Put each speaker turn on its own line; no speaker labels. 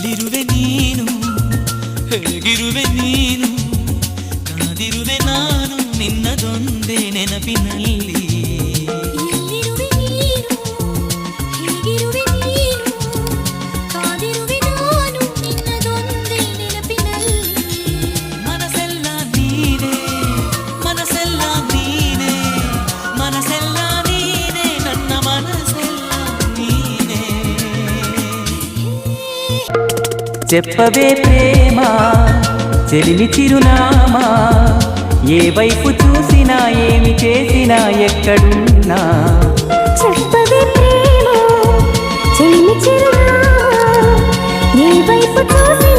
ಅಲ್ಲಿರುವೆ ನೀನು ಹೇಗಿರುವೆ ನೀನು ಕಾದಿರುವೆ ನಾನು ನಿನ್ನದೊಂದೇ ನೆನಪಿನಲ್ಲಿ చెప్పవే ప్రేమ చెలిమి చిరునామా ఏ వైపు చూసినా ఏమి చేసినా ఎక్కడున్నా
చెప్పవే ప్రేమ చెలిమి చిరునామా ఏ వైపు చూసినా